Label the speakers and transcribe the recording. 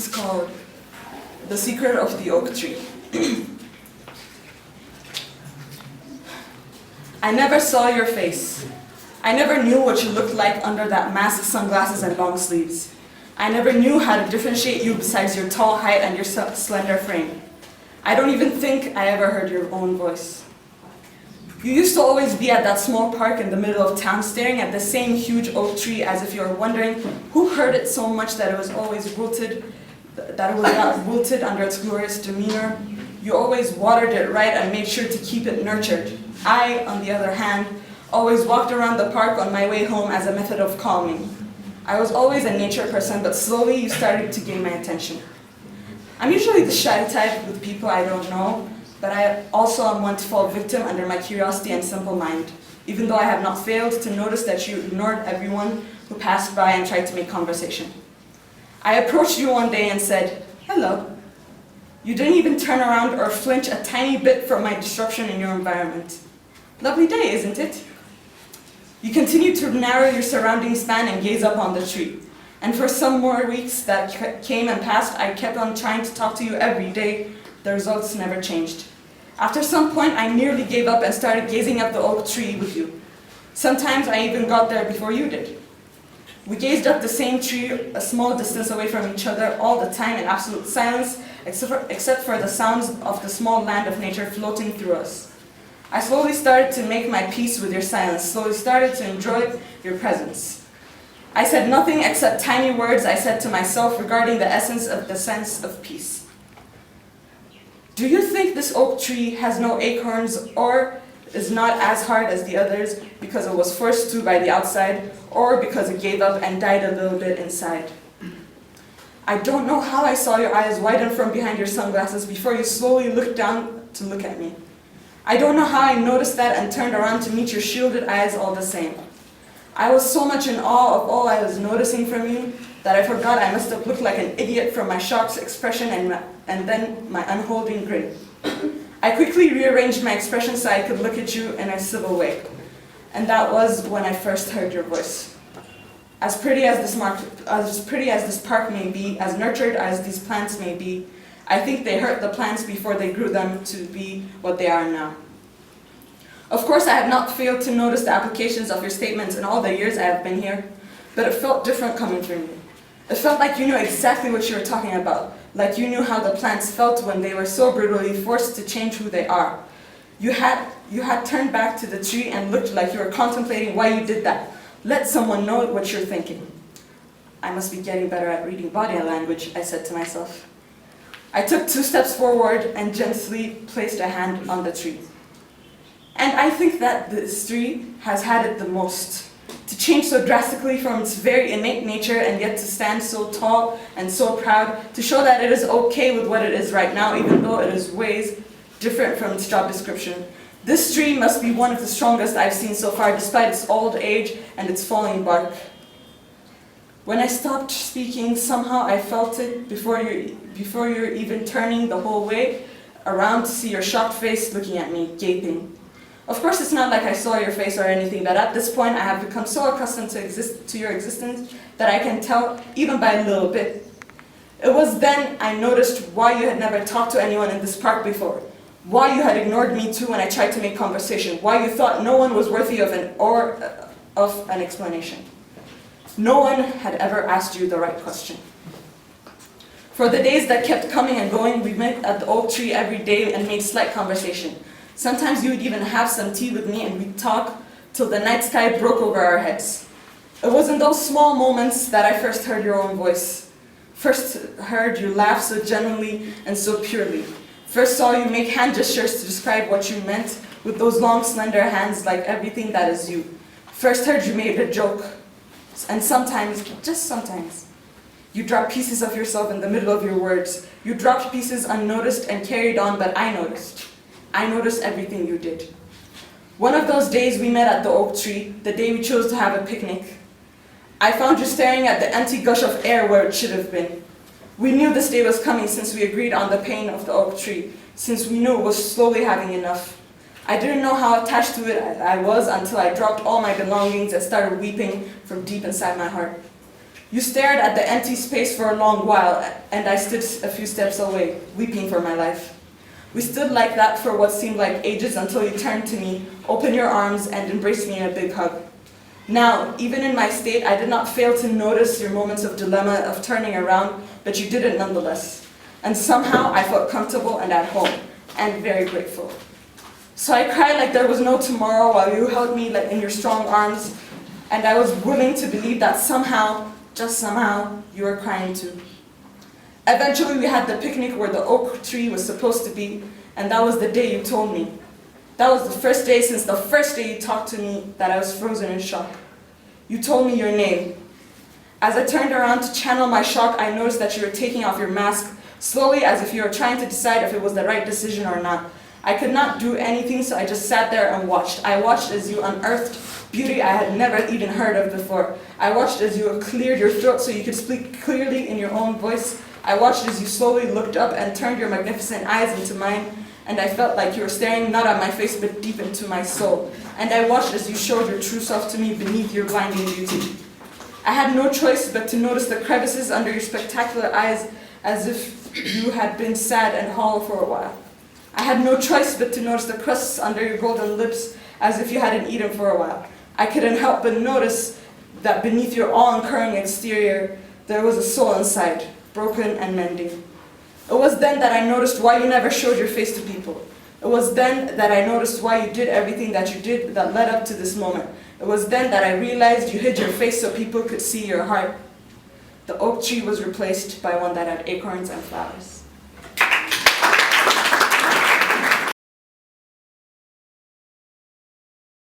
Speaker 1: It's called The Secret of the Oak Tree. I never saw your face. I never knew what you looked like under that mask, sunglasses, and long sleeves. I never knew how to differentiate you besides your tall height and your slender frame. I don't even think I ever heard your own voice. You used to always be at that small park in the middle of town staring at the same huge oak tree as if you were wondering who hurt it so much that it was always wilted, that it was not wilted under its glorious demeanor. You always watered it right and made sure to keep it nurtured. I, on the other hand, always walked around the park on my way home as a method of calming. I was always a nature person, but slowly you started to gain my attention. I'm usually the shy type with people I don't know, but I also am one to fall victim under my curiosity and simple mind, even though I have not failed to notice that you ignored everyone who passed by and tried to make conversation. I approached you one day and said, "Hello." You didn't even turn around or flinch a tiny bit from my disruption in your environment. Lovely day, isn't it? You continued to narrow your surrounding span and gaze up on the tree. And for some more weeks that came and passed, I kept on trying to talk to you every day. The results never changed. After some point, I nearly gave up and started gazing up the oak tree with you. Sometimes I even got there before you did. We gazed up the same tree a small distance away from each other all the time in absolute silence, except for the sounds of the small land of nature floating through us. I slowly started to make my peace with your silence, slowly started to enjoy your presence. I said nothing except tiny words I said to myself regarding the essence of the sense of peace. Do you think this oak tree has no acorns or is not as hard as the others because it was forced to by the outside or because it gave up and died a little bit inside? I don't know how I saw your eyes widen from behind your sunglasses before you slowly looked down to look at me. I don't know how I noticed that and turned around to meet your shielded eyes all the same. I was so much in awe of all I was noticing from you that I forgot I must have looked like an idiot from my shocked expression and then my unholding grin. I quickly rearranged my expression so I could look at you in a civil way. And that was when I first heard your voice. As pretty as this park may be, as nurtured as these plants may be, I think they hurt the plants before they grew them to be what they are now. Of course, I have not failed to notice the applications of your statements in all the years I have been here, but it felt different coming from you. It felt like you knew exactly what you were talking about, like you knew how the plants felt when they were so brutally forced to change who they are. You had turned back to the tree and looked like you were contemplating why you did that. Let someone know what you're thinking. I must be getting better at reading body language, I said to myself. I took 2 steps forward and gently placed a hand on the tree. And I think that this tree has had it the most. To change so drastically from its very innate nature and yet to stand so tall and so proud, to show that it is okay with what it is right now, even though it is ways different from its job description. This tree must be one of the strongest I've seen so far, despite its old age and its falling bark. When I stopped speaking, somehow I felt it before you're even turning the whole way around to see your shocked face looking at me, gaping. Of course, it's not like I saw your face or anything, but at this point I have become so accustomed to your existence that I can tell even by a little bit. It was then I noticed why you had never talked to anyone in this park before, why you had ignored me too when I tried to make conversation, why you thought no one was worthy of an explanation. No one had ever asked you the right question. For the days that kept coming and going, we met at the oak tree every day and made slight conversation. Sometimes you would even have some tea with me and we'd talk till the night sky broke over our heads. It was in those small moments that I first heard your own voice, first heard you laugh so genuinely and so purely, first saw you make hand gestures to describe what you meant with those long slender hands like everything that is you, first heard you made a joke, and sometimes, just sometimes, you dropped pieces of yourself in the middle of your words. You dropped pieces unnoticed and carried on, but I noticed. I noticed everything you did. One of those days we met at the oak tree, the day we chose to have a picnic. I found you staring at the empty gush of air where it should have been. We knew this day was coming since we agreed on the pain of the oak tree, since we knew it was slowly having enough. I didn't know how attached to it I was until I dropped all my belongings and started weeping from deep inside my heart. You stared at the empty space for a long while, and I stood a few steps away, weeping for my life. We stood like that for what seemed like ages until you turned to me, opened your arms, and embraced me in a big hug. Now, even in my state, I did not fail to notice your moments of dilemma, of turning around, but you did it nonetheless. And somehow I felt comfortable and at home, and very grateful. So I cried like there was no tomorrow while you held me like in your strong arms, and I was willing to believe that somehow, just somehow, you were crying too. Eventually we had the picnic where the oak tree was supposed to be, and that was the day you told me. That was the first day since the first day you talked to me that I was frozen in shock. You told me your name. As I turned around to channel my shock, I noticed that you were taking off your mask, slowly as if you were trying to decide if it was the right decision or not. I could not do anything, so I just sat there and watched. I watched as you unearthed beauty I had never even heard of before. I watched as you cleared your throat so you could speak clearly in your own voice. I watched as you slowly looked up and turned your magnificent eyes into mine, and I felt like you were staring not at my face but deep into my soul. And I watched as you showed your true self to me beneath your blinding beauty. I had no choice but to notice the crevices under your spectacular eyes as if you had been sad and hollow for a while. I had no choice but to notice the crusts under your golden lips as if you hadn't eaten for a while. I couldn't help but notice that beneath your awe-incurring exterior, there was a soul inside, broken and mending. It was then that I noticed why you never showed your face to people. It was then that I noticed why you did everything that you did that led up to this moment. It was then that I realized you hid your face so people could see your heart. The oak tree was replaced by one that had acorns and flowers.